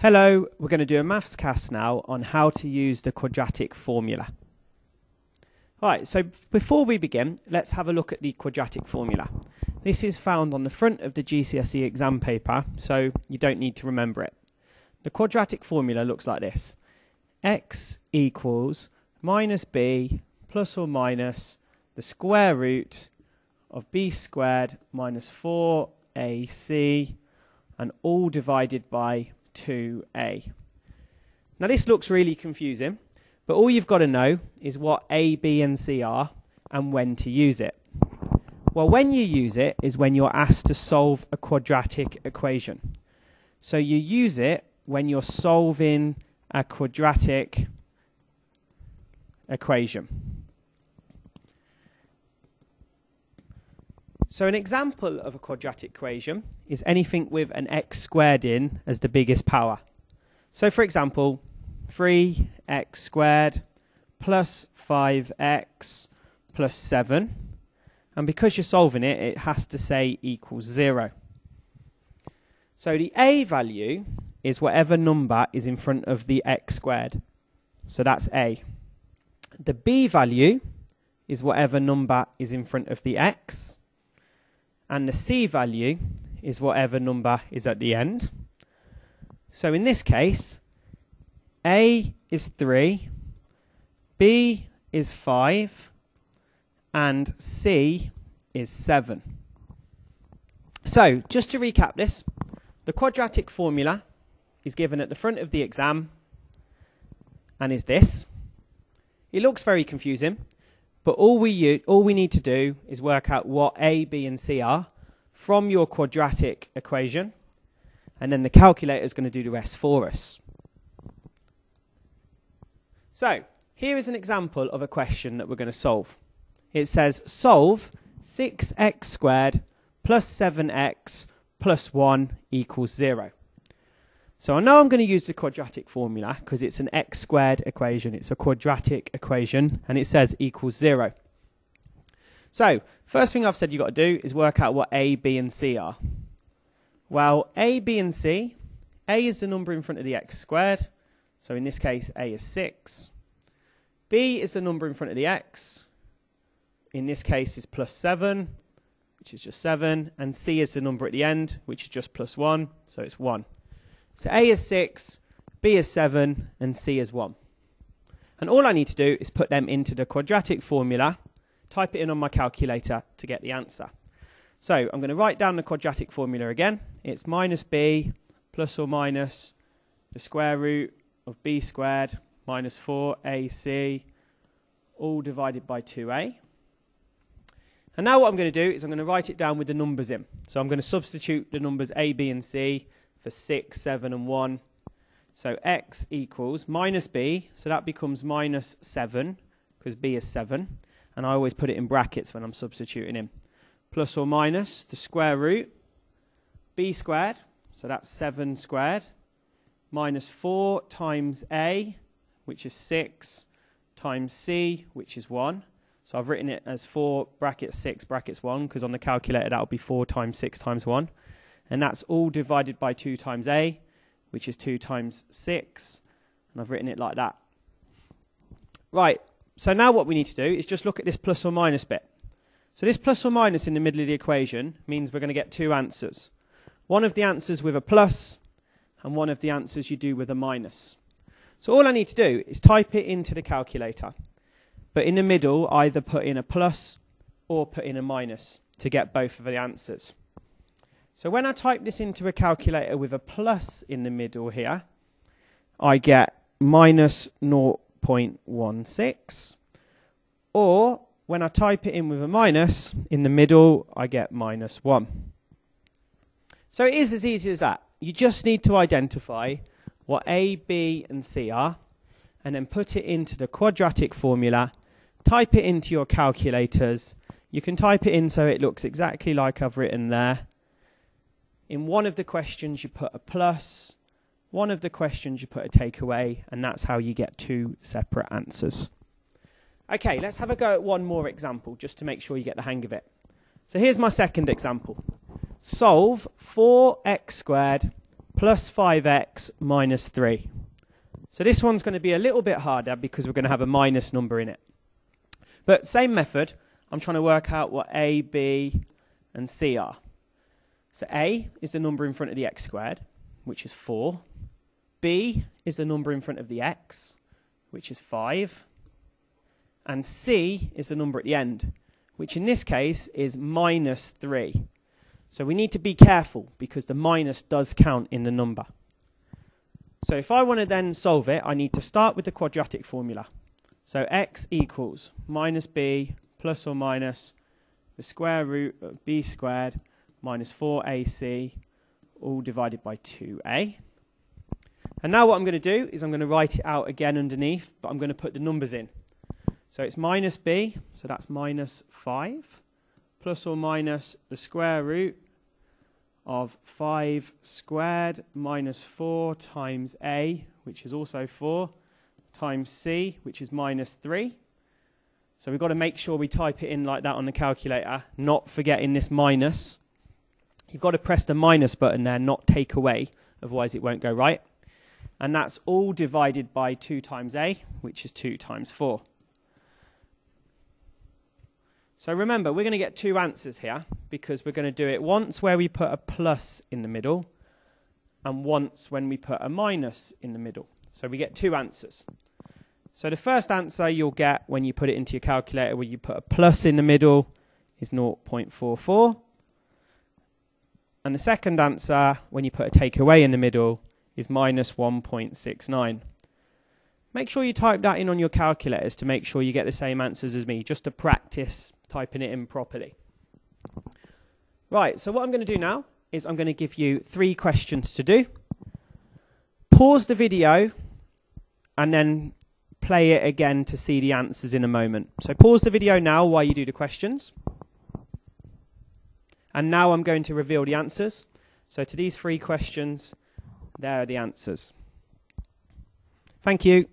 Hello, we're going to do a mathscast now on how to use the quadratic formula. Alright, so before we begin, let's have a look at the quadratic formula. This is found on the front of the GCSE exam paper, so you don't need to remember it. The quadratic formula looks like this. X equals minus b plus or minus the square root of b squared minus 4ac and all divided by 2a. Now this looks really confusing, but all you've got to know is what a, b and c are and when to use it. Well, when you use it is when you're asked to solve a quadratic equation. So you use it when you're solving a quadratic equation. So an example of a quadratic equation is anything with an x squared in as the biggest power. So for example, 3x squared plus 5x plus 7. And because you're solving it, it has to say equals 0. So the a value is whatever number is in front of the x squared. So that's a. The b value is whatever number is in front of the x. And the c value is whatever number is at the end. So in this case, a is 3, b is 5, and c is 7. So just to recap this, the quadratic formula is given at the front of the exam and is this. It looks very confusing, but all we need to do is work out what a, b and c are from your quadratic equation, and then the calculator is going to do the rest for us. So here is an example of a question that we're going to solve. It says solve 6x squared plus 7x plus 1 equals 0. So I know I'm going to use the quadratic formula because it's an x squared equation. It's a quadratic equation and it says equals 0. So first thing I've said you've got to do is work out what a, b and c are. Well, a, b and c, a is the number in front of the x squared. So in this case, a is 6. B is the number in front of the x. In this case is plus 7, which is just 7. And c is the number at the end, which is just plus 1, so it's 1. So a is 6, b is 7, and c is 1. And all I need to do is put them into the quadratic formula, type it in on my calculator to get the answer. So I'm going to write down the quadratic formula again. It's minus b plus or minus the square root of b squared minus 4ac all divided by 2a. And now what I'm going to do is I'm going to write it down with the numbers in. So I'm going to substitute the numbers a, b and c for 6, 7 and 1. So x equals minus b, so that becomes minus 7 because b is 7. And I always put it in brackets when I'm substituting in. Plus or minus the square root b squared, so that's 7 squared, minus 4 times a, which is 6, times c, which is 1. So I've written it as 4 brackets 6 brackets 1, because on the calculator that will be 4 times 6 times 1. And that's all divided by 2 times a, which is 2 times 6. And I've written it like that. Right, so now what we need to do is just look at this plus or minus bit. So this plus or minus in the middle of the equation means we're going to get two answers. One of the answers with a plus, and one of the answers you do with a minus. So all I need to do is type it into the calculator. But in the middle, either put in a plus or put in a minus to get both of the answers. So when I type this into a calculator with a plus in the middle here, I get minus 0.16. Or when I type it in with a minus in the middle, I get minus 1. So it is as easy as that. You just need to identify what a, b and c are, and then put it into the quadratic formula, type it into your calculators. You can type it in so it looks exactly like I've written there. In one of the questions you put a plus, one of the questions you put a takeaway, and that's how you get two separate answers. Okay, let's have a go at one more example just to make sure you get the hang of it. So here's my second example. Solve 4x squared plus 5x minus 3. So this one's going to be a little bit harder because we're going to have a minus number in it. But same method, I'm trying to work out what a, b, and c are. So a is the number in front of the x squared, which is 4. B is the number in front of the x, which is 5. And c is the number at the end, which in this case is minus 3. So we need to be careful because the minus does count in the number. So if I want to then solve it, I need to start with the quadratic formula. So x equals minus b plus or minus the square root of b squared minus 4ac all divided by 2a. And now what I'm going to do is I'm going to write it out again underneath, but I'm going to put the numbers in. So it's minus b, so that's minus 5, plus or minus the square root of 5 squared minus 4 times a, which is also 4, times c, which is minus 3. So we've got to make sure we type it in like that on the calculator, not forgetting this minus. You've got to press the minus button there, not take away, otherwise it won't go right. And that's all divided by 2 times a, which is 2 times 4. So remember, we're going to get two answers here because we're going to do it once where we put a plus in the middle and once when we put a minus in the middle. So we get two answers. So the first answer you'll get when you put it into your calculator where you put a plus in the middle is 0.44. And the second answer when you put a take away in the middle is minus 1.69. Make sure you type that in on your calculators to make sure you get the same answers as me, just to practice typing it in properly. Right, so what I'm going to do now is I'm going to give you 3 questions to do. Pause the video and then play it again to see the answers in a moment. So pause the video now while you do the questions. And now I'm going to reveal the answers. So to these 3 questions, there are the answers. Thank you.